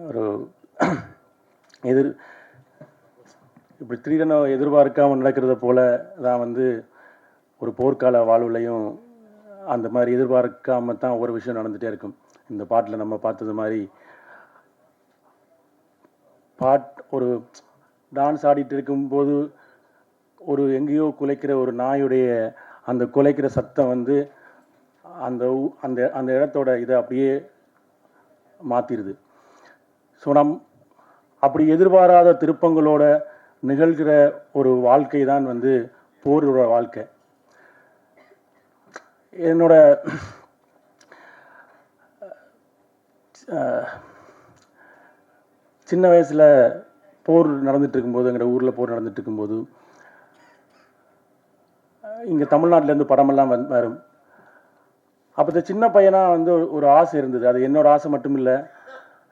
ஒரு எதிர் இப்படி திடீரென எதிர்பார்க்காமல் நடக்கிறத போல தான் வந்து ஒரு போர்க்கால வாழ்வுலையும் அந்த மாதிரி எதிர்பார்க்காம தான் ஒவ்வொரு விஷயம் நடந்துகிட்டே இருக்கும். இந்த பாட்டில் நம்ம பார்த்தது மாதிரி ஒரு டான்ஸ் ஆடிட்டு இருக்கும்போது ஒரு எங்கேயோ குலைக்கிற ஒரு நாயுடைய அந்த குலைக்கிற சத்தம் வந்து அந்த அந்த அந்த இடத்தோட இதை அப்படியே மாற்றிடுது. ஸோ அப்படி எதிர்பாராத திருப்பங்களோட நிகழ்கிற ஒரு வாழ்க்கை தான் வந்து போரோட வாழ்க்கை. என்னோட சின்ன வயசில் போர் நடந்துட்டு இருக்கும்போது, எங்கள் ஊரில் போர் நடந்துட்டு இருக்கும்போது இங்கே தமிழ்நாட்டிலேருந்து படமெல்லாம் வரும். அப்போ சின்ன பையனாக வந்து ஒரு ஆசை இருந்தது. அது என்னோட ஆசை மட்டும் இல்லை,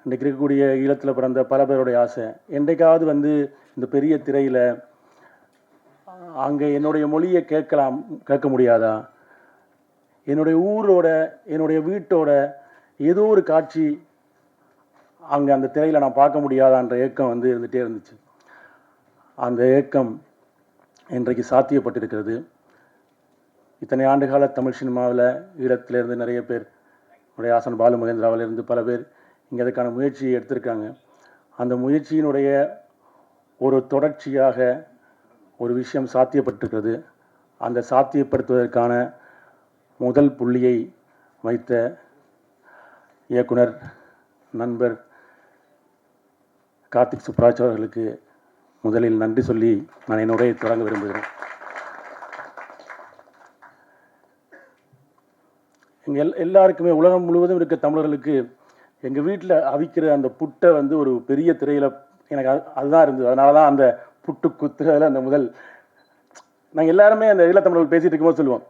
இன்றைக்கு இருக்கக்கூடிய ஈழத்தில் பிறந்த பல பேருடைய ஆசை. என்றைக்காவது வந்து இந்த பெரிய திரையில் அங்கே என்னுடைய மொழியை கேட்க முடியாதா? என்னுடைய ஊரோட என்னுடைய வீட்டோட ஏதோ ஒரு காட்சி அங்கே அந்த திரையில் நான் பார்க்க முடியாதான்ற ஏக்கம் வந்து இருந்துகிட்டே இருந்துச்சு. அந்த ஏக்கம் இன்றைக்கு சாத்தியப்பட்டிருக்கிறது. இத்தனை ஆண்டுகால தமிழ் சினிமாவில் ஈழத்திலேருந்து நிறைய பேர், உடைய ஆசன் பாலு மகேந்திராவிலிருந்து பல பேர் இங்கே அதுக்கான முயற்சியை எடுத்திருக்காங்க. அந்த முயற்சியினுடைய ஒரு தொடர்ச்சியாக ஒரு விஷயம் சாத்தியப்பட்டிருக்கிறது. அந்த சாத்தியப்படுத்துவதற்கான முதல் புள்ளியை வைத்த இயக்குனர் நண்பர் கார்த்திக் சுப்ராஜ் அவர்களுக்கு முதலில் நன்றி சொல்லி நான் என்னுடைய தொடங்க விரும்புகிறேன். எல்லாருக்குமே உலகம் முழுவதும் இருக்க தமிழர்களுக்கு எங்கள் வீட்டில் அவிக்கிற அந்த புட்டை வந்து ஒரு பெரிய திரையில் எனக்கு அதுதான் இருந்தது. அதனால தான் அந்த புட்டு குத்துறதில் அந்த முதல் நாங்கள் எல்லாருமே அந்த ஈழத்தமிழர்கள் பேசிகிட்டு இருக்கும்போது சொல்லுவோம்,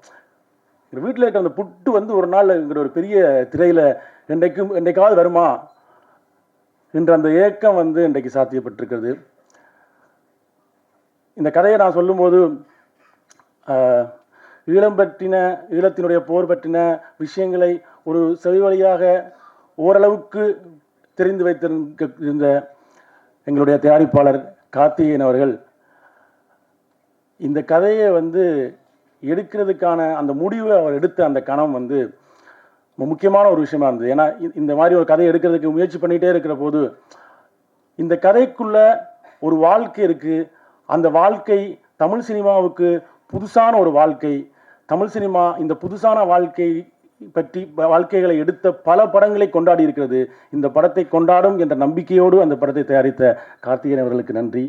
எங்கள் வீட்டில் இருக்கிற அந்த புட்டு வந்து ஒரு நாள் என்கிற ஒரு பெரிய திரையில் என்றைக்காவது வருமா என்ற அந்த ஏக்கம் வந்து இன்றைக்கு சாத்தியப்பட்டிருக்கிறது. இந்த கதையை நான் சொல்லும்போது ஈழம் பற்றின, ஈழத்தினுடைய போர் பற்றின விஷயங்களை ஒரு செவி வழியாக ஓரளவுக்கு தெரிந்து வைத்திருந்த எங்களுடைய தயாரிப்பாளர் கார்த்திகேயன் அவர்கள் இந்த கதையை வந்து எடுக்கிறதுக்கான அந்த முடிவை அவர் எடுத்த அந்த கணம் வந்து முக்கியமான ஒரு விஷயமா இருந்தது. ஏன்னா இந்த மாதிரி ஒரு கதையை எடுக்கிறதுக்கு முயற்சி பண்ணிகிட்டே இருக்கிற போது இந்த கதைக்குள்ள ஒரு வாழ்க்கை இருக்குது. அந்த வாழ்க்கை தமிழ் சினிமாவுக்கு புதுசான ஒரு வாழ்க்கை. தமிழ் சினிமா இந்த புதுசான வாழ்க்கைகளை எடுத்த பல படங்களை கொண்டாடி இருக்கிறது. இந்த படத்தை கொண்டாடும் என்ற நம்பிக்கையோடு அந்த படத்தை தயாரித்த கார்த்திகேயன் அவர்களுக்கு நன்றி.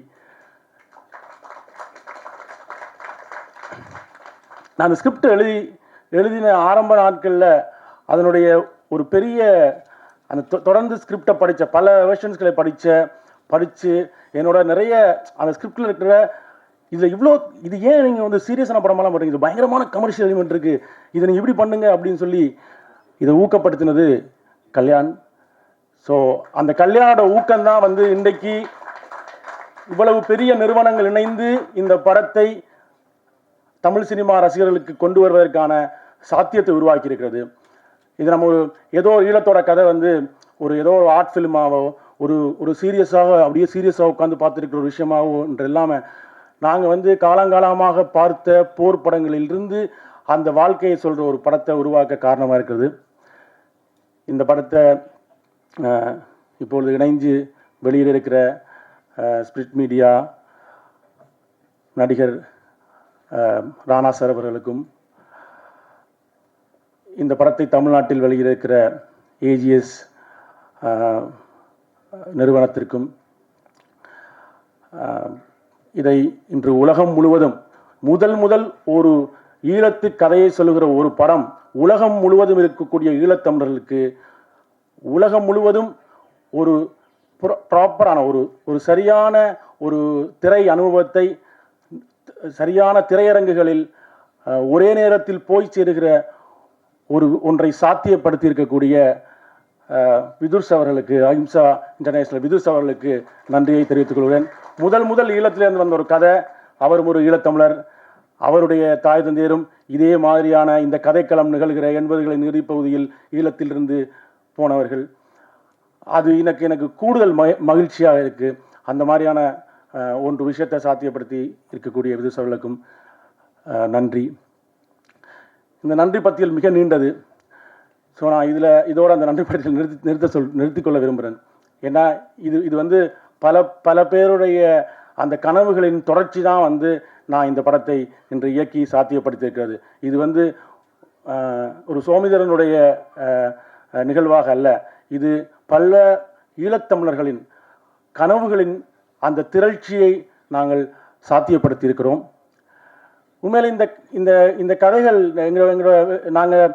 நான் அந்த ஸ்கிரிப்ட் எழுதின ஆரம்ப நாட்களில் அதனுடைய ஒரு பெரிய அந்த தொடர்ந்து ஸ்கிரிப்டை படித்த பல வெர்ஷன்ஸ்களை படித்து என்னோட நிறைய அந்த ஸ்கிரிப்டில் இருக்கிற இதில் இது ஏன் நீங்கள் வந்து சீரியஸான படமெல்லாம் பண்ணுறீங்க, இது பயங்கரமான கமர்ஷியல் எலிமெண்ட் இருக்குது, இதை நீங்கள் இப்படி பண்ணுங்க அப்படின்னு சொல்லி இதை ஊக்கப்படுத்தினது கல்யாண். ஸோ அந்த கல்யாணோட ஊக்கம்தான் வந்து இன்றைக்கு இவ்வளவு பெரிய நிறுவனங்கள் இணைந்து இந்த படத்தை தமிழ் சினிமா ரசிகர்களுக்கு கொண்டு வருவதற்கான சாத்தியத்தை உருவாக்கி இருக்கிறது. இது நம்ம ஏதோ ஈழத்தோட கதை வந்து ஏதோ ஒரு ஆர்ட் ஃபிலிமாவோ ஒரு சீரியஸாக உட்காந்து பார்த்துருக்கிற ஒரு விஷயமாவோ என்று இல்லாமல் நாங்கள் வந்து காலங்காலமாக பார்த்த போர் படங்களிலிருந்து அந்த வாழ்க்கையை சொல்கிற ஒரு படத்தை உருவாக்க காரணமாக இருக்கிறது. இந்த படத்தை இப்பொழுது இணைஞ்சு வெளியில் இருக்கிற ஸ்பிரிட் மீடியா நடிகர் ராணா சார் அவர்களுக்கும், இந்த படத்தை தமிழ்நாட்டில் வெளியிருக்கிற ஏஜிஎஸ் நிறுவனத்திற்கும், இதை இன்று உலகம் முழுவதும் முதல் ஒரு ஈழத்து கதையை சொல்லுகிற ஒரு படம் உலகம் முழுவதும் இருக்கக்கூடிய ஈழத்தமிழர்களுக்கு உலகம் முழுவதும் ஒரு ப்ராப்பரான ஒரு சரியான ஒரு திரை அனுபவத்தை சரியான திரையரங்குகளில் ஒரே நேரத்தில் போய் சேருகிற ஒன்றை சாத்தியப்படுத்தி இருக்கக்கூடிய விதுர்ஸ் அவர்களுக்கு, அஹிம்சா இன்டர்நேஷனல் விதுர்ஸ் அவர்களுக்கு நன்றியை தெரிவித்துக் கொள்கிறேன். முதல் ஈழத்திலிருந்து வந்த ஒரு கதை, அவரும் ஒரு ஈழத்தமிழர், அவருடைய தாய் தந்தையரும் இதே மாதிரியான இந்த கதைக்களம் நிகழ்கிற 80களின் இறுதிப்பகுதியில் ஈழத்திலிருந்து போனவர்கள். அது எனக்கு கூடுதல் மகிழ்ச்சியாக இருக்குது. அந்த மாதிரியான ஒன்று விஷயத்தை சாத்தியப்படுத்தி இருக்கக்கூடிய விதுசர்களுக்கும் நன்றி. இந்த நன்றி பட்டியல் மிக நீண்டது. ஸோ நான் இதோட அந்த நன்றி பட்டியல் நிறுத்திக்கொள்ள விரும்புகிறேன். ஏன்னா இது வந்து பல பேருடைய அந்த கனவுகளின் தொடர்ச்சி தான் வந்து நான் இந்த படத்தை இன்று இயக்கி சாத்தியப்படுத்தியிருக்கிறது. இது வந்து ஒரு சோமிதரனுடைய நிகழ்வாக அல்ல, இது பல ஈழத்தமிழர்களின் கனவுகளின் அந்த திரட்சியை நாங்கள் சாத்தியப்படுத்தி இருக்கிறோம். உண்மையில இந்த இந்த கதைகள் நாங்கள்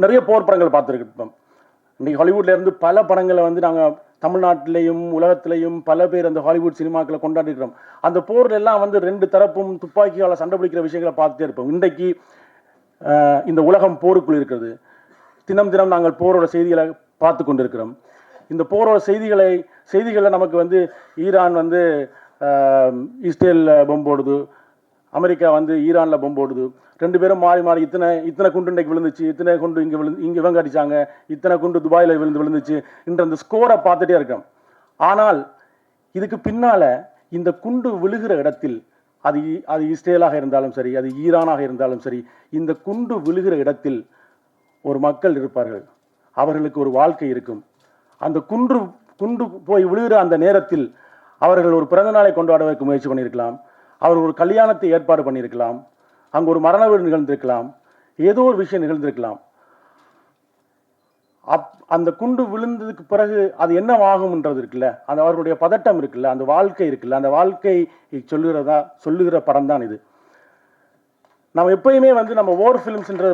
நிறைய போர் படங்கள் பார்த்துருக்கோம். இன்றைக்கி ஹாலிவுட்லேருந்து பல படங்களை வந்து நாங்கள் தமிழ்நாட்டிலையும் உலகத்திலையும் பல பேர் அந்த ஹாலிவுட் சினிமாக்களை கொண்டாடிக்கிறோம். அந்த போரில் எல்லாம் வந்து ரெண்டு தரப்பும் துப்பாக்கியால் சண்டை பிடிக்கிற விஷயங்களை பார்த்துட்டே இருப்போம். இன்றைக்கு இந்த உலகம் போருக்குள் இருக்கிறது. தினம் தினம் நாங்கள் போரோட செய்திகளை பார்த்து கொண்டிருக்கிறோம். இந்த போரோட செய்திகளை நமக்கு வந்து ஈரான் வந்து இஸ்ரேலில் பொம்பு போடுது, அமெரிக்கா வந்து ஈரானில் பொம்பு போடுது, ரெண்டு பேரும் மாறி மாறி இத்தனை குண்டு இன்றைக்கு விழுந்துச்சு, இத்தனை குண்டு இங்கே இவங்க அடித்தாங்க, இத்தனை குண்டு துபாயில் விழுந்துச்சு என்ற அந்த ஸ்கோரை பார்த்துட்டே இருக்கோம். ஆனால் இதுக்கு பின்னால் இந்த குண்டு விழுகிற இடத்தில் அது இஸ்ரேலாக இருந்தாலும் சரி, அது ஈரானாக இருந்தாலும் சரி, இந்த குண்டு விழுகிற இடத்தில் ஒரு மக்கள் இருப்பார்கள், அவர்களுக்கு ஒரு வாழ்க்கை இருக்கும். அந்த குண்டு போய் விழுகிற அந்த நேரத்தில் அவர்கள் ஒரு பிறந்த நாளை கொண்டாடுவதற்கு முயற்சி பண்ணியிருக்கலாம், அவர்கள் ஒரு கல்யாணத்தை ஏற்பாடு பண்ணியிருக்கலாம், அங்கே ஒரு மரண வீடு நிகழ்ந்திருக்கலாம், ஏதோ ஒரு விஷயம் நிகழ்ந்திருக்கலாம். அந்த குண்டு விழுந்ததுக்கு பிறகு அது என்னவாகும்ன்றது இருக்குல்ல, அந்த அவர்களுடைய பதட்டம் இருக்குல்ல, அந்த வாழ்க்கை இருக்குல்ல, அந்த வாழ்க்கை சொல்லுகிற படம் தான் இது. நம்ம எப்பயுமே வந்து நம்ம வார் ஃபிலிம்ஸ்ன்ற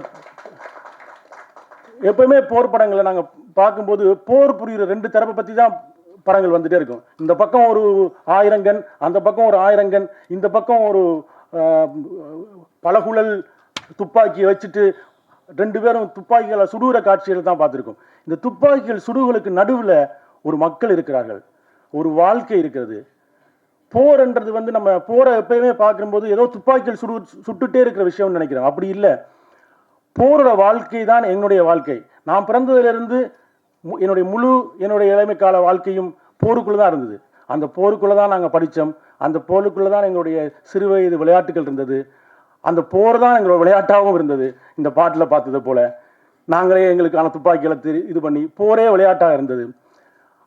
எப்பயுமே போர் படங்களை நாங்கள் பார்க்கும்போது போர் புரிகிற ரெண்டு தரப்பை பற்றி தான் படங்கள் வந்துட்டே இருக்கும். இந்த பக்கம் ஒரு 1000 கன், அந்த பக்கம் ஒரு 1000 கன், இந்த பக்கம் ஒரு பலகுழல் துப்பாக்கியை வச்சுட்டு ரெண்டு பேரும் துப்பாக்கிகளை சுடுகிற காட்சிகள் தான் பார்த்துருக்கோம். இந்த துப்பாக்கிகள் சுடுகளுக்கு நடுவில் ஒரு மக்கள் இருக்கிறார்கள், ஒரு வாழ்க்கை இருக்கிறது. போர்ன்றது வந்து நம்ம போரை எப்பயுமே பார்க்கும்போது ஏதோ துப்பாக்கிகள் சுட்டுட்டே இருக்கிற விஷயம்னு நினைக்கிறோம். அப்படி இல்லை. போரோட வாழ்க்கை தான் என்னுடைய வாழ்க்கை. நான் பிறந்ததிலிருந்து என்னுடைய இளமை கால வாழ்க்கையும் போருக்குள்ளே தான் இருந்தது. அந்த போருக்குள்ளே தான் நாங்கள் படித்தோம். அந்த போருக்குள்ளே தான் எங்களுடைய சிறு வயது விளையாட்டுகள் இருந்தது. அந்த போர் தான் எங்களோட விளையாட்டாகவும் இருந்தது. இந்த பாட்டில் பார்த்தது போல நாங்களே எங்களுக்கான துப்பாக்கிகளை இது பண்ணி போரே விளையாட்டாக இருந்தது.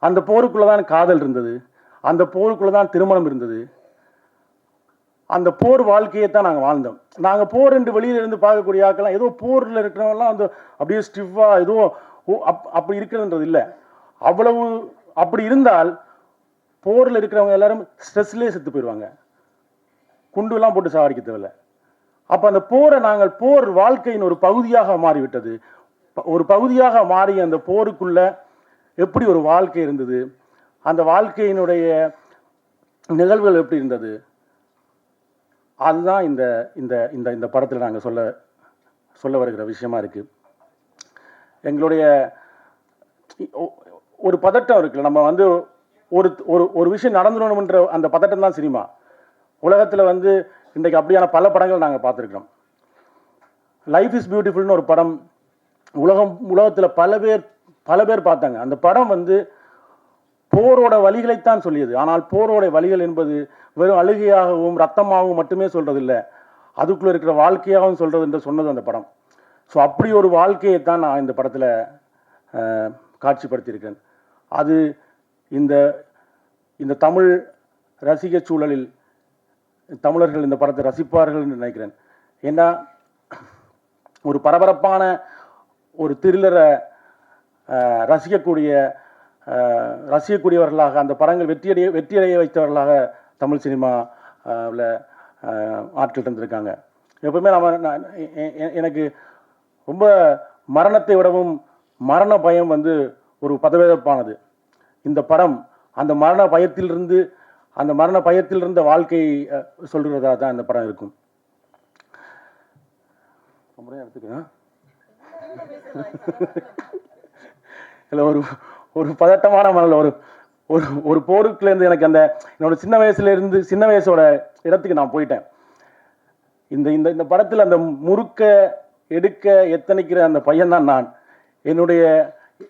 அந்த போருக்குள்ளே தான் காதல் இருந்தது, அந்த போருக்குள்ளே தான் திருமணம் இருந்தது. அந்த போர் வாழ்க்கையை தான் நாங்கள் வாழ்ந்தோம். நாங்கள் போர் என்று வெளியிலிருந்து பார்க்கக்கூடிய ஆக்கெல்லாம் ஏதோ போரில் இருக்கிறவங்கலாம் அந்த அப்படியே ஸ்டிஃபாக ஏதோ அப்படி இருக்கிறதுன்றது இல்லை. அவ்வளவு அப்படி இருந்தால் போரில் இருக்கிறவங்க எல்லாரும் ஸ்ட்ரெஸ்லேயே செத்து போயிடுவாங்க, குண்டுலாம் போட்டு சாவடிக்க தேவையில்லை. அப்போ அந்த போரை நாங்கள் போர் வாழ்க்கையின் ஒரு பகுதியாக மாறிவிட்டது. ஒரு பகுதியாக மாறி அந்த போருக்குள்ள எப்படி ஒரு வாழ்க்கை இருந்தது, அந்த வாழ்க்கையினுடைய நிகழ்வுகள் எப்படி இருந்தது, அதுதான் இந்த இந்த இந்த இந்த படத்தில் நாங்கள் சொல்ல வருகிற விஷயமா இருக்கு. எங்களுடைய ஒரு பதட்டம் இருக்குல்ல, நம்ம வந்து ஒரு விஷயம் நடந்துடணும்ன்ற அந்த பதட்டம் தான் சினிமா. உலகத்தில் வந்து இன்றைக்கு அப்படியான பல படங்கள் நாங்கள் பார்த்துருக்கிறோம். லைஃப் இஸ் பியூட்டிஃபுல்னு ஒரு படம் உலகத்தில் பல பேர் பார்த்தாங்க. அந்த படம் வந்து போரோட வழிகளைத்தான் சொல்லியது. ஆனால் போரோட வழிகள் என்பது வெறும் அழுகையாகவும் ரத்தமாகவும் மட்டுமே சொல்றதில்லை, அதுக்குள்ளே இருக்கிற வாழ்க்கையாகவும் சொல்றது என்று சொன்னது அந்த படம். ஸோ அப்படி ஒரு வாழ்க்கையை தான் நான் இந்த படத்தில் காட்சிப்படுத்தியிருக்கேன். அது இந்த தமிழ் ரசிக சூழலில் தமிழர்கள் இந்த படத்தை ரசிப்பார்கள் என்று நினைக்கிறேன். ஏன்னா ஒரு பரபரப்பான ஒரு த்ரில்லரை ரசிக்கக்கூடியவர்களாக அந்த படங்கள் வெற்றியடைய வைத்தவர்களாக தமிழ் சினிமாவில் ஆட்கள் இருந்திருக்காங்க. எப்பவுமே எனக்கு ரொம்ப மரணத்தை விடவும் மரண பயம் வந்து ஒரு பதவேதப்பானது. இந்த படம் அந்த மரண பயத்திலிருந்த வாழ்க்கையை சொல்கிறதா தான் இந்த படம் இருக்கும். எடுத்துக்கேன் இல்லை, ஒரு பதட்டமான மனதில் ஒரு போருக்குலேருந்து எனக்கு அந்த என்னோட சின்ன வயசோட இடத்துக்கு நான் போயிட்டேன். இந்த படத்தில் அந்த முறுக்க எடுக்க எத்தனைக்கிற அந்த பையன்தான் நான்.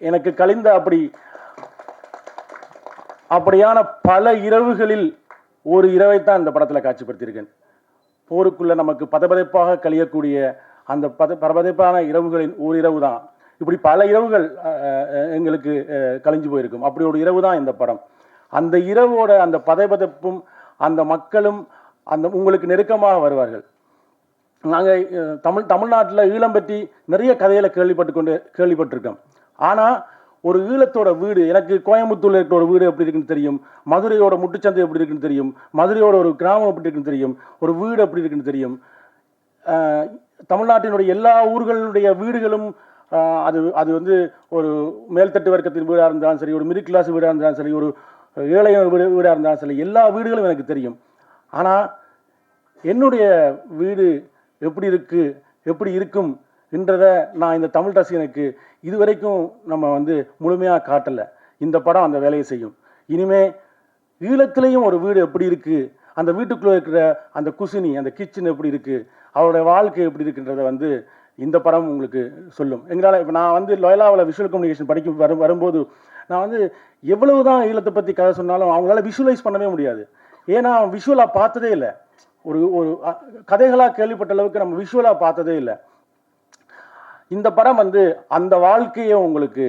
எனக்கு கழிந்த அப்படியான பல இரவுகளில் ஒரு இரவைத்தான் இந்த படத்தில் காட்சிப்படுத்தியிருக்கேன். போருக்குள்ள நமக்கு பதபதைப்பாக கழியக்கூடிய அந்த பரபதைப்பான இரவுகளின் ஒரு இரவு தான். இப்படி பல இரவுகள் எங்களுக்கு கழிஞ்சு போயிருக்கும். அப்படி ஒரு இரவு தான் இந்த படம். அந்த இரவோட அந்த பதைபதைப்பும் அந்த மக்களும் அந்த உங்களுக்கு நெருக்கமாக வருவார்கள். நாங்கள் தமிழ்நாட்டில் ஈழம் பற்றி நிறைய கதைகளை கேள்விப்பட்டிருக்கோம். ஆனால் ஒரு ஈழத்தோட வீடு, எனக்கு கோயம்புத்தூர்ல இருக்கிற ஒரு வீடு எப்படி இருக்குன்னு தெரியும், மதுரையோட முட்டுச்சந்தை எப்படி இருக்குன்னு தெரியும், மதுரையோட ஒரு கிராமம் எப்படி இருக்குன்னு தெரியும், ஒரு வீடு எப்படி இருக்குன்னு தெரியும். தமிழ்நாட்டினுடைய எல்லா ஊர்களுடைய வீடுகளும் அது அது வந்து ஒரு மேல்தட்டு வர்க்கத்தின் வீடாக இருந்தாலும் சரி, ஒரு மிடில் கிளாஸ் வீடாக இருந்தாலும் சரி, ஒரு ஏழைய வீடாக இருந்தாலும் சரி, எல்லா வீடுகளும் எனக்கு தெரியும். ஆனால் என்னுடைய வீடு எப்படி இருக்கு, எப்படி இருக்கும் என்றதை நான் இந்த தமிழ் ரசிகனுக்கு இதுவரைக்கும் நம்ம வந்து முழுமையாக காட்டலை. இந்த படம் அந்த வேலையை செய்யும். இனிமே ஈழத்திலையும் ஒரு வீடு எப்படி இருக்கு, அந்த வீட்டுக்குள்ளே இருக்கிற அந்த குசினி, அந்த கிச்சன் எப்படி இருக்கு, அவருடைய வாழ்க்கை எப்படி இருக்குன்றதை வந்து இந்த படம் உங்களுக்கு சொல்லும். எங்களால் இப்போ நான் வந்து லோயலாவில் விஷுவல் கம்யூனிகேஷன் வரும்போது நான் வந்து எவ்வளவு தான் ஈழத்தை பற்றி கதை சொன்னாலும் அவங்களால விஷுவலைஸ் பண்ணவே முடியாது. ஏன்னா விஷுவலாக பார்த்ததே இல்லை. ஒரு ஒரு கதைகளாக கேள்விப்பட்ட அளவுக்கு நம்ம விஷுவலாக பார்த்ததே இல்லை. இந்த படம் வந்து அந்த வாழ்க்கையை உங்களுக்கு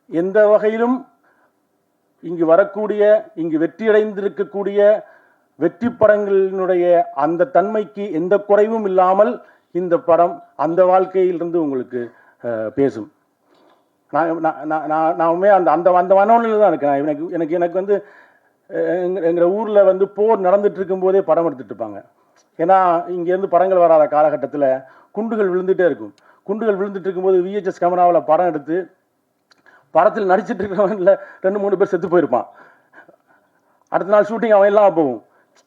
எந்த வகையிலும் இங்கு வரக்கூடிய, இங்கு வெற்றியடைந்திருக்கக்கூடிய வெற்றி படங்களினுடைய அந்த தன்மைக்கு எந்த குறைவும் இல்லாமல் இந்த படம் அந்த வாழ்க்கையிலிருந்து உங்களுக்கு பேசும். நான் அந்த அந்த அந்த மனநிலையில் தான் இருக்கேன். எனக்கு வந்து எங்கள் ஊரில் வந்து போர் நடந்துட்டு இருக்கும்போதே படம் எடுத்துட்டு இருப்பாங்க. ஏன்னா இங்கேருந்து படங்கள் வராத காலகட்டத்தில் குண்டுகள் விழுந்துகிட்டே இருக்கும். குண்டுகள் விழுந்துட்டு இருக்கும்போது விஹெச்எஸ் கேமராவில் படம் எடுத்து படத்தில் நடிச்சிட்டு இருக்கிறவன்ல 2-3 பேர் செத்து போயிருப்பான். அடுத்த நாள் ஷூட்டிங் அவன் எல்லாம் போகும்.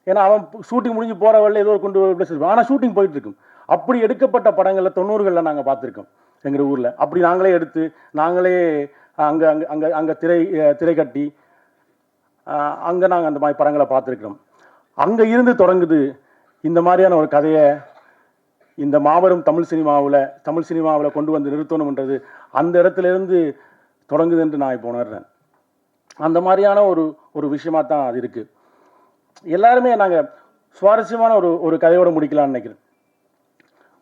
ஏன்னா அவன் ஷூட்டிங் முடிஞ்சு போகிற வழியில் ஏதோ ஒரு குண்டு செத்துருப்பான். ஆனால் ஷூட்டிங் போயிட்டு இருக்கும். அப்படி எடுக்கப்பட்ட படங்களில் 90களில் நாங்கள் பார்த்துருக்கோம் எங்கள் ஊரில். அப்படி நாங்களே எடுத்து நாங்களே அங்கே அங்கே அங்கே அங்கே திரை கட்டி அங்கே நாங்கள் அந்த மாதிரி படங்களை பார்த்துருக்கிறோம். அங்கே இருந்து தொடங்குது இந்த மாதிரியான ஒரு கதையை இந்த மாபெரும் தமிழ் சினிமாவில் கொண்டு வந்து நிறுத்தணும்ன்றது அந்த இடத்துலேருந்து தொடங்குது என்று நான் இப்போ உணர்றேன். அந்த மாதிரியான ஒரு விஷயமாக தான் அது இருக்குது. எல்லாருமே நாங்கள் சுவாரஸ்யமான ஒரு கதையோடு முடிக்கலாம்னு நினைக்கிறேன்.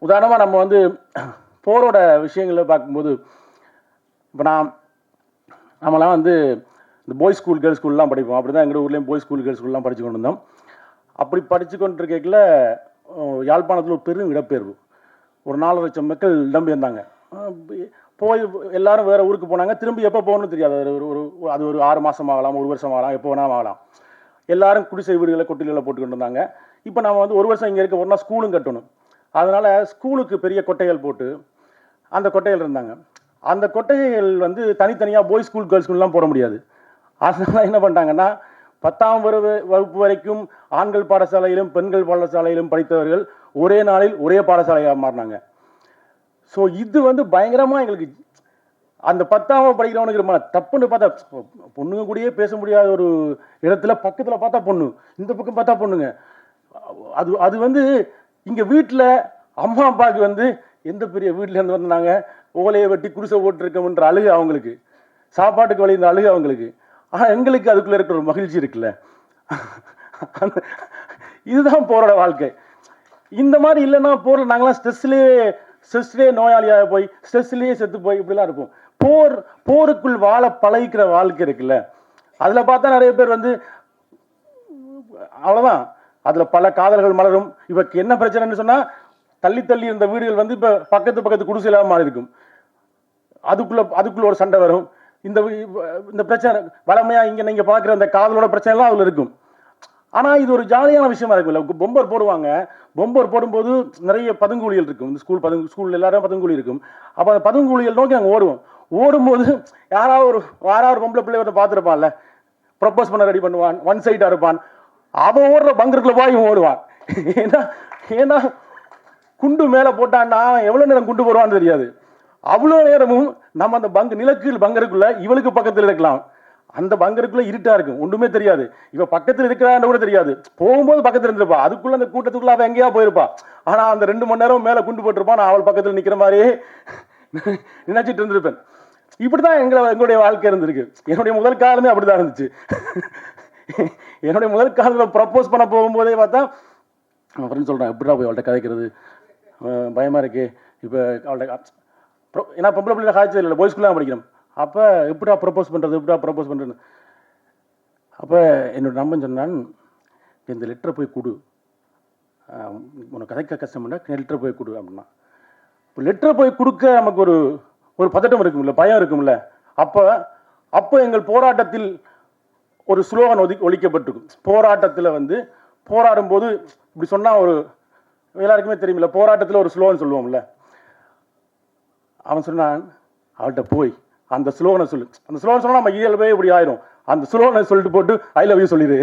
உதாரணமாக நம்ம வந்து போரோட விஷயங்களை பார்க்கும்போது இப்போ நம்மளாம் வந்து இந்த பாய்ஸ் ஸ்கூல் கேர்ள்ஸ் ஸ்கூல்லாம் படிப்போம். அப்படி தான் எங்கள் ஊர்லேயும் பாய்ஸ் ஸ்கூல் கேர்ள்ஸ் ஸ்கூல்லாம் படித்து கொண்டு இருந்தோம். அப்படி படித்து கொண்டு இருக்கல யாழ்ப்பாணத்தில் ஒரு பெரும் இடப்பெயர்வு, ஒரு 4 லட்சம் மக்கள் இடம்பெயர்ந்தாங்க. போய் எல்லாரும் வேறு ஊருக்கு போனாங்க. திரும்பி எப்போ போகணும்னு தெரியாது. அது ஒரு 6 மாதம் ஆகலாம், 1 வருஷம் ஆகலாம், எப்போ வேணாலும் ஆகலாம். எல்லாரும் குடிசை வீடுகளை கொட்டில்களை போட்டுக்கிட்டு இருந்தாங்க. இப்போ நம்ம வந்து 1 வருஷம் இங்கே இருக்க போனால் ஸ்கூலும் கட்டணும். அதனால் ஸ்கூலுக்கு பெரிய கொட்டைகள் போட்டு அந்த கொட்டைகள் இருந்தாங்க. அந்த கொட்டைகள் வந்து தனித்தனியாக பாய்ஸ் ஸ்கூல் கேர்ள்ஸ் ஸ்கூல்லாம் போட முடியாது. அதனால் என்ன பண்ணிட்டாங்கன்னா 10ஆம் வகுப்பு வரைக்கும் ஆண்கள் பாடசாலையிலும் பெண்கள் பாடசாலையிலும் படித்தவர்கள் ஒரே நாளில் ஒரே பாடசாலையாக மாறினாங்க. ஸோ இது வந்து பயங்கரமாக எங்களுக்கு அந்த 10ஆம் படிக்கிறவனுக்கு தப்புன்னு பார்த்தா பொண்ணுங்க கூடயே பேச முடியாத ஒரு இடத்துல பக்கத்தில் பார்த்தா பொண்ணு, இந்த பக்கம் பார்த்தா பொண்ணுங்க. அது வந்து இங்கே வீட்டில் அம்மா அப்பாவுக்கு வந்து எந்த பெரிய வீட்டிலேருந்து வந்தாங்க, ஓலையை வெட்டி குடிசை போட்டுருக்கோம்ன்ற அழுகு அவங்களுக்கு, சாப்பாட்டுக்கு வழி இந்த அழுகு அவங்களுக்கு. ஆனால் எங்களுக்கு அதுக்குள்ளே இருக்கிற ஒரு மகிழ்ச்சி இருக்குல்ல, இதுதான் போரோட வாழ்க்கை. இந்த மாதிரி இல்லைன்னா போரில் நாங்களாம் ஸ்ட்ரெஸ்லேயே நோயாளியாக போய் ஸ்ட்ரெஸ்லேயே செத்து போய் இப்படிலாம் இருப்போம். போருக்குள் வாழ பழகிக்கிற வாழ்க்கை இருக்குல்ல, அதில் பார்த்தா நிறைய பேர் வந்து அவ்வளோதான், அதில் பல காதல்கள் மலரும். இப்போ என்ன பிரச்சனைன்னு சொன்னால் தள்ளி இருந்த வீடுகள் வந்து இப்போ பக்கத்து குடிசையிலாக மாறி இருக்கும். அதுக்குள்ள ஒரு சண்டை வரும். இந்த பிரச்சனை வளமையாக இங்கே நீங்கள் பார்க்குற அந்த காதலோட பிரச்சனைலாம் அதில் இருக்கும். ஆனால் இது ஒரு ஜாலியான விஷயமா இருக்குல்ல. பொம்பர் போடுவாங்க. பொம்பர் போடும்போது நிறைய பதுங்குழிகள் இருக்கும். இந்த ஸ்கூல் எல்லாரும் பதுங்குழி இருக்கும். அப்போ அந்த பதுங்குழிகள் நோக்கி நாங்கள் ஓடும்போது யாராவது பொம்பளை பிள்ளைய பார்த்துருப்பான்ல, ப்ரப்போஸ் பண்ண ரெடி பண்ணுவான், ஒன் சைடாக இருப்பான். அவன் ஓடுற பங்கருக்குள்ள போய் இவன் ஓடுவான். ஏன்னா குண்டு மேலே போட்டான்னா எவ்வளோ நேரம் குண்டு போடுவான்னு தெரியாது. அவ்வளோ நேரமும் நம்ம அந்த பங்கருக்குள்ள இவளுக்கு பக்கத்தில் இருக்கலாம். அந்த பங்கருக்குள்ள இருட்டா இருக்கும், ஒன்றுமே தெரியாது. இவ பக்கத்தில் இருக்கிறான்னு கூட தெரியாது. போகும்போது பக்கத்தில் இருந்திருப்பா, அதுக்குள்ள அந்த கூட்டத்துக்குள்ள அவன் எங்கேயா போயிருப்பா. ஆனா அந்த 2 மணி நேரம் மேல குண்டு போட்டிருப்பான். நான் அவள் பக்கத்தில் நிக்கிற மாதிரியே நினைச்சிட்டு இருந்திருப்பேன். இப்படி தான் எங்களுடைய வாழ்க்கை இருந்திருக்கு. என்னுடைய முதல் காலமே அப்படி தான் இருந்துச்சு. என்னுடைய முதல் காலத்தில் ப்ரப்போஸ் பண்ண போகும்போதே பார்த்தா ஃப்ரெண்ட் சொல்கிறேன், எப்படிடா போய் அவள்கிட்ட கதைக்கிறது, பயமாக இருக்கு. இப்போ அவள்கிட்ட ஏன்னா பொம்பளை பிள்ளைல காய்ச்சல் இல்லை, பாய்ஸ் ஸ்கூல்லாம் படிக்கிறோம். அப்போ எப்படா ப்ரப்போஸ் பண்ணுறது. அப்போ என்னோட நம்பன் சொன்னான், இந்த லெட்டரை போய் கொடு, உனக்கு கதைக்க கஷ்டம்னா லெட்டரை போய் கொடு அப்படின்னா. இப்போ லெட்டரை போய் கொடுக்க நமக்கு ஒரு பதட்டம் இருக்கும்ல, பயம் இருக்கும்ல. அப்போ எங்கள் போராட்டத்தில் ஒரு ஸ்லோகன் ஒழிக்கப்பட்டிருக்கும். போராட்டத்தில் போராடும் போது இப்படி சொன்னால் எல்லாருக்குமே தெரியுமில்ல, போராட்டத்தில் ஒரு ஸ்லோகன் சொல்லுவோம்ல. அவன் சொன்னான், அவள்கிட்ட போய் அந்த ஸ்லோகனை சொல்லு. அந்த ஸ்லோகன் சொன்னால் நம்ம இயல்பே இப்படி ஆயிரும். அந்த ஸ்லோகனை சொல்லிட்டு போட்டு ஐ லவ் யூ சொல்லிடு.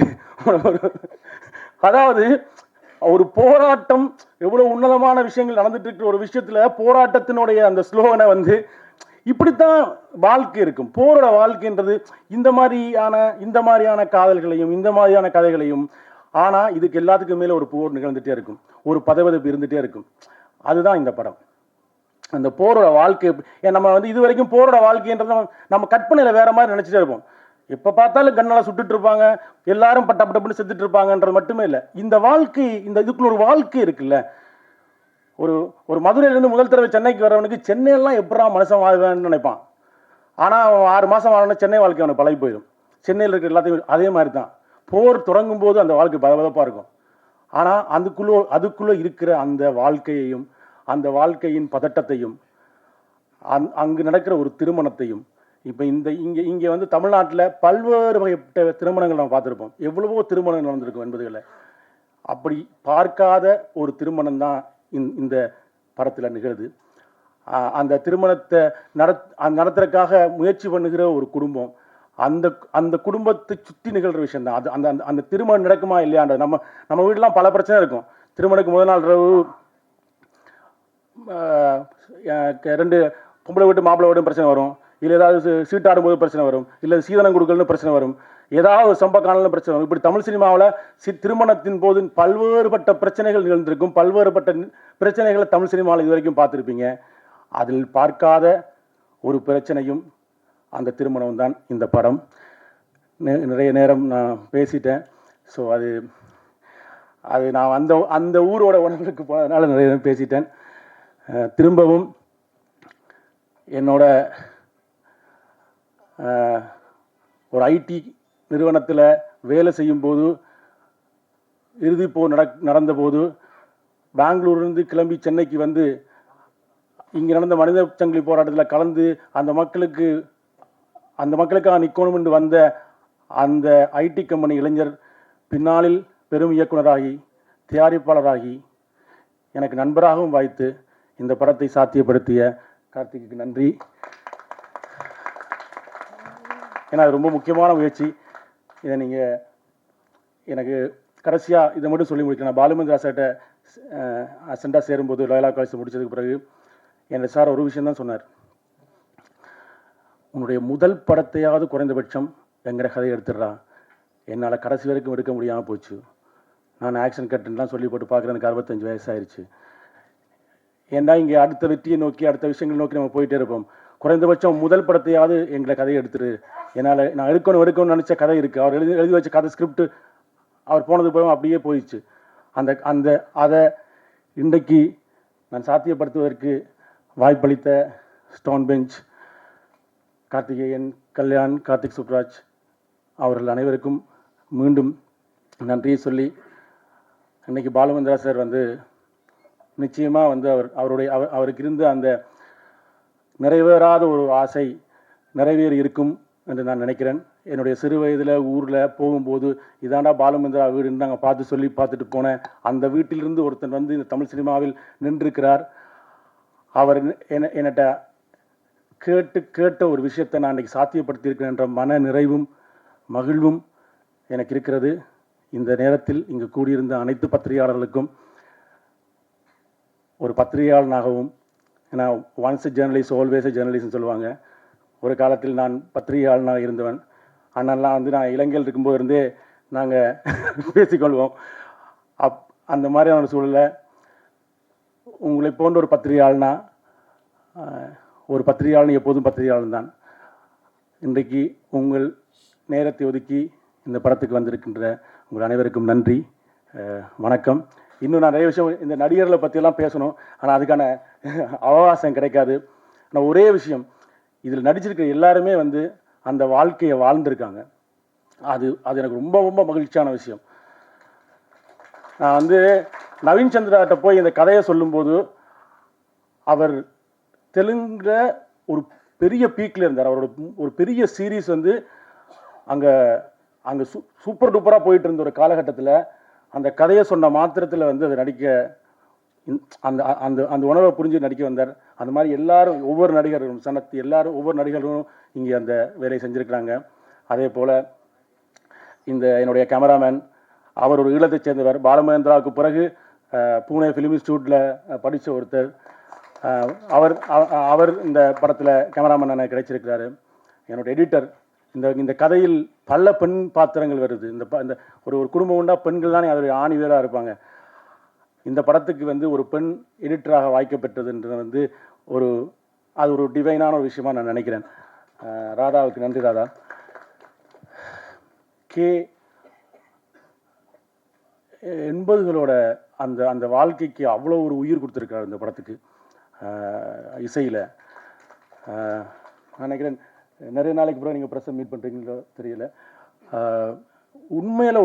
அதாவது ஒரு போராட்டம் எவ்வளவு உன்னதமான விஷயங்கள் நடந்துட்டு இருக்கிற ஒரு விஷயத்துல போராட்டத்தினுடைய அந்த ஸ்லோகனை இப்படித்தான் வாழ்க்கை இருக்கும். போரோட வாழ்க்கைன்றது இந்த மாதிரியான காதல்களையும் இந்த மாதிரியான கதைகளையும். ஆனா இதுக்கு எல்லாத்துக்கும் மேல ஒரு போர் நிகழ்ந்துட்டே இருக்கும், ஒரு பதவிப்பு இருந்துட்டே இருக்கும். அதுதான் இந்த படம். அந்த போரோட வாழ்க்கை நம்ம இது வரைக்கும் போரோட வாழ்க்கைன்றது நம்ம கற்பனையில வேற மாதிரி நினைச்சிட்டே இருப்போம். எப்ப பார்த்தாலும் கண்ணால சுட்டுட்டு இருப்பாங்க, எல்லாரும் பட்டப்பட்டு செத்துட்டு இருப்பாங்கன்றது மட்டுமே இல்லை. இந்த வாழ்க்கை, இதுக்குள்ள ஒரு வாழ்க்கை இருக்குல்ல. ஒரு மதுரையிலேருந்து முதல் தடவை சென்னைக்கு வரவனுக்கு சென்னையெல்லாம் எப்படா மனுஷன் வாழ்வேன்னு நினைப்பான். ஆனால் அவன் 6 மாதம் வாழணும்னா சென்னை வாழ்க்கை அவனுக்கு பழகி போயிடும். சென்னையில் இருக்கிற எல்லாத்தையும் அதே மாதிரி தான். போர் தொடங்கும் போது அந்த வாழ்க்கை பதப்பதாக இருக்கும். ஆனால் அதுக்குள்ளே இருக்கிற அந்த வாழ்க்கையையும் அந்த வாழ்க்கையின் பதட்டத்தையும் அங்கு நடக்கிற ஒரு திருமணத்தையும் இப்போ இங்கே தமிழ்நாட்டில் பல்வேறு வகைப்பட்ட திருமணங்கள் நம்ம பார்த்துருப்போம். எவ்வளவோ திருமணங்கள் நடந்திருக்கும் என்பதுகளை. அப்படி பார்க்காத ஒரு திருமணம் தான் இந்த படத்தில் நிகழுது. அந்த திருமணத்தை நடத்துறதுக்காக முயற்சி பண்ணுகிற ஒரு குடும்பம், அந்த குடும்பத்தை சுற்றி நிகழ்கிற விஷயம் தான். அந்த திருமணம் நடக்குமா இல்லையான்றது. நம்ம வீட்டிலாம் பல பிரச்சனை இருக்கும். திருமணத்துக்கு முதல் நாள் இரவு 2 பொம்பளை வீட்டு மாப்பிள்ளை வீடும் பிரச்சனை வரும், இல்லை ஏதாவது சீட்டாடும் போது பிரச்சனை வரும், இல்லை சீதனம் கொடுக்கலன்னு பிரச்சனை வரும், ஏதாவது ஒரு சம்ப காணலும் பிரச்சனை வரும். இப்படி தமிழ் சினிமாவில் திருமணத்தின் போது பல்வேறுபட்ட பிரச்சனைகள் நிகழ்ந்திருக்கும். பல்வேறுபட்ட பிரச்சனைகளை தமிழ் சினிமாவில் இது வரைக்கும் பார்த்துருப்பீங்க. அதில் பார்க்காத ஒரு பிரச்சனையும் அந்த திருமணம் தான் இந்த படம். நிறைய நேரம் நான் பேசிட்டேன். ஸோ அது நான் அந்த ஊரோட உணவுக்கு போனதுனால நிறைய நேரம் பேசிட்டேன். திரும்பவும் என்னோட ஒரு ஐடி நிறுவனத்தில் வேலை செய்யும்போது இறுதிப்போர் நடந்தபோது பெங்களூர்லேருந்து கிளம்பி சென்னைக்கு இங்கே நடந்த மனித சங்கிலி போராட்டத்தில் கலந்து அந்த மக்களுக்காக நிற்கணும் என்று வந்த அந்த ஐடி கம்பெனி இளைஞர் பின்னாளில் பெரும் இயக்குனராகி தயாரிப்பாளராகி எனக்கு நண்பராகவும் வாய்த்து இந்த படத்தை சாத்தியப்படுத்திய கார்த்திக்கு நன்றி. ஏன்னா அது ரொம்ப முக்கியமான முயற்சி. இதை நீங்கள் எனக்கு கடைசியாக இதை மட்டும் சொல்லி முடிக்கணும். நான் பாலுமந்திரா சார்கிட்ட அசண்டாக சேரும்போது லோயலா காலேஜ் முடித்ததுக்கு பிறகு என்னோட சார் ஒரு விஷயம் தான் சொன்னார். உன்னுடைய முதல் படத்தையாவது குறைந்தபட்சம் எங்கிற கதையை எடுத்துடுறா. என்னால் கடைசி வரைக்கும் எடுக்க முடியாமல் போச்சு. நான் ஆக்ஷன் கட்டுலாம் சொல்லி போட்டு பார்க்குறேன். எனக்கு 65 வயசாயிருச்சு. ஏன்னா இங்கே அடுத்த வெற்றியை நோக்கி அடுத்த விஷயங்களை நோக்கி நம்ம போயிட்டே இருப்போம். குறைந்தபட்சம் முதல் படத்தையாவது எங்களை கதையை எடுத்துரு. என்னால் நான் எடுக்கணும்னு நினச்ச கதை இருக்குது. அவர் எழுதி வச்ச கதை ஸ்கிரிப்ட் அவர் போனது போய் அப்படியே போயிடுச்சு. அதை இன்றைக்கு நான் சாத்தியப்படுத்துவதற்கு வாய்ப்பளித்த ஸ்டோன் பெஞ்ச், கார்த்திகேயன், கல்யாண், கார்த்திக் சுப்ராஜ் அவர்கள் அனைவருக்கும் மீண்டும் நன்றியை சொல்லி, இன்றைக்கி பாலுமந்திரா சார் நிச்சயமாக அவருக்கு இருந்த அந்த நிறைவேறாத ஒரு ஆசை நிறைவேறி இருக்கும் என்று நான் நினைக்கிறேன். என்னுடைய சிறு வயதில் ஊரில் போகும்போது இதாண்டா பாலுமந்திரா வீடுன்னு நாங்கள் பார்த்துட்டு போனேன். அந்த வீட்டிலிருந்து ஒருத்தன் இந்த தமிழ் சினிமாவில் நின்றிருக்கிறார். அவர் என்னட்ட கேட்ட ஒரு விஷயத்தை நான் இன்றைக்கி சாத்தியப்படுத்தியிருக்கிறேன் என்ற மன நிறைவும் மகிழ்வும் எனக்கு இருக்கிறது. இந்த நேரத்தில் இங்கு கூடியிருந்த அனைத்து பத்திரிகையாளர்களுக்கும் ஒரு பத்திரிகையாளனாகவும், ஏன்னா ஒன்ஸ் ஜேர்னலிஸ்ட் ஆல்வேஸ் ஜேர்னலிஸ்ட்னு சொல்லுவாங்க. ஒரு காலத்தில் நான் பத்திரிகையாளனாக இருந்தவன். அண்ணெல்லாம் நான் இலங்கையில் இருக்கும்போது இருந்தே நாங்கள் பேசிக்கொள்வோம். அந்த மாதிரியான ஒரு சூழலில் உங்களை போன்ற ஒரு பத்திரிகையாளனா, ஒரு பத்திரிகையாளன் எப்போதும் பத்திரிகையாளன் தான். இன்றைக்கு உங்கள் நேரத்தை ஒதுக்கி இந்த படத்துக்கு வந்திருக்கின்ற உங்கள் அனைவருக்கும் நன்றி, வணக்கம். இன்னும் நான் நிறைய விஷயம் இந்த நடிகர்களை பற்றியெல்லாம் பேசணும், ஆனால் அதுக்கான அவகாசம் கிடைக்காது. ஆனால் ஒரே விஷயம், இதில் நடிச்சிருக்கிற எல்லாருமே வந்து அந்த வாழ்க்கையை வாழ்ந்திருக்காங்க. அது எனக்கு ரொம்ப ரொம்ப மகிழ்ச்சியான விஷயம். நான் வந்து நவீன் சந்திராட்ட போய் இந்த கதையை சொல்லும்போது, அவர் தெலுங்குல ஒரு பெரிய பீக்கில் இருந்தார். அவரோட ஒரு பெரிய சீரீஸ் வந்து அங்கே சூப்பர் டூப்பராக போயிட்டு இருந்த ஒரு காலகட்டத்தில் அந்த கதையை சொன்ன மாத்திரத்தில் வந்து அதை நடிக்க அந்த அந்த அந்த உணர்வை புரிஞ்சு நடிக்க வந்தார். அந்த மாதிரி எல்லாரும், ஒவ்வொரு நடிகர்களும் சனத் எல்லாரும், ஒவ்வொரு நடிகர்களும் இங்கே அந்த வேலையை செஞ்சுருக்கிறாங்க. அதே போல் இந்த என்னுடைய கேமராமேன், அவர் ஒரு ஈழத்தை சேர்ந்தவர். பாலமகேந்திராவுக்கு பிறகு பூனே ஃபிலிம் இன்ஸ்டியூட்டில் படித்த ஒருத்தர். அவர் இந்த படத்தில் கேமராமேன் எனக்கு கிடைச்சிருக்கிறாரு. என்னோட எடிட்டர், இந்த கதையில் பல பெண் பாத்திரங்கள் வருது. இந்த ஒரு குடும்பம் உண்டா பெண்கள் தானே அதோடைய ஆணி வேராக இருப்பாங்க. இந்த படத்துக்கு வந்து ஒரு பெண் எடிட்டராக வாய்க்கப்பட்டதுன்றது வந்து அது ஒரு டிவைனான ஒரு விஷயமா நான் நினைக்கிறேன். ராதாவுக்கு நன்றி. ராதா கே 80களோட அந்த வாழ்க்கைக்கு அவ்வளோ ஒரு உயிர் கொடுத்துருக்காரு இந்த படத்துக்கு. இசையில் நினைக்கிறேன் நிறைய நாளைக்கு பிறகு நீங்கள் ப்ரெஸ்ஸை மீட் பண்ணுறீங்களோ தெரியல. உண்மையில்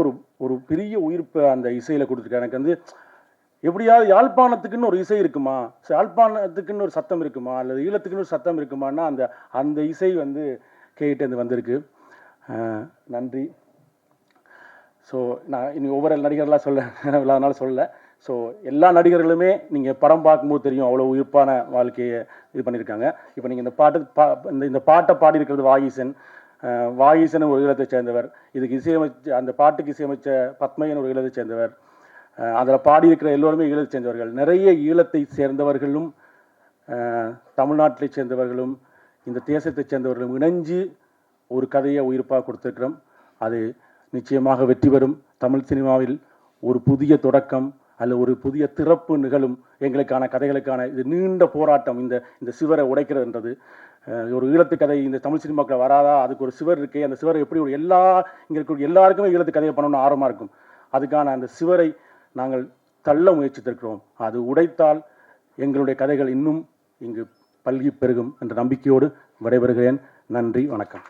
ஒரு பெரிய உயிர்ப்பை அந்த இசையில் கொடுத்துருக்காரு. எனக்கு வந்து எப்படியாவது யாழ்ப்பாணத்துக்குன்னு ஒரு இசை இருக்குமா, யாழ்ப்பாணத்துக்குன்னு ஒரு சத்தம் இருக்குமா, அல்லது ஈழத்துக்குன்னு ஒரு சத்தம் இருக்குமான்னா அந்த இசை வந்து கேட்டு வந்திருக்கு. நன்றி. ஸோ நான் இனி ஒவ்வொரு நடிகர்களாக இல்லாதனால சொல்லலை. ஸோ எல்லா நடிகர்களுமே நீங்கள் படம் பார்க்கும்போது தெரியும் அவ்வளோ உயிர்ப்பான வாழ்க்கையை இது பண்ணியிருக்காங்க. இப்போ நீங்கள் இந்த பாட்டை பாடியிருக்கிறது வாகீசன் ஒரு ஈழத்தை சேர்ந்தவர். இதுக்கு அந்த பாட்டுக்கு இசையமைச்ச பத்மையன் ஒரு ஈழத்தை சேர்ந்தவர். அதில் பாடியிருக்கிற எல்லோருமே ஈழத்தை சேர்ந்தவர்கள். நிறைய ஈழத்தை சேர்ந்தவர்களும் தமிழ்நாட்டை சேர்ந்தவர்களும் இந்த தேசத்தை சேர்ந்தவர்களும் இணைஞ்சு ஒரு கதையை உயிர்ப்பாக கொடுத்துருக்கிறோம். அது நிச்சயமாக வெற்றி பெறும். தமிழ் சினிமாவில் ஒரு புதிய தொடக்கம் அல்ல ஒரு புதிய திறப்பு நிகழும். எங்களுக்கான கதைகளுக்கான இது நீண்ட போராட்டம். இந்த சிவரை உடைக்கிறதுன்றது ஒரு ஈழத்து கதை இந்த தமிழ் சினிமாக்கள் வராதா? அதுக்கு ஒரு சிவர் இருக்கே, அந்த சிவரை எப்படி இங்கே இருக்க எல்லாருக்குமே ஈழத்து கதையை பண்ணணும்னு ஆர்வமாக இருக்கும். அதுக்கான அந்த சிவரை நாங்கள் தள்ள முயற்சித்திருக்கிறோம். அது உடைத்தால் எங்களுடைய கதைகள் இன்னும் இங்கு பல்கி பெருகும் என்ற நம்பிக்கையோடு விடைபெறுகிறேன். நன்றி, வணக்கம்.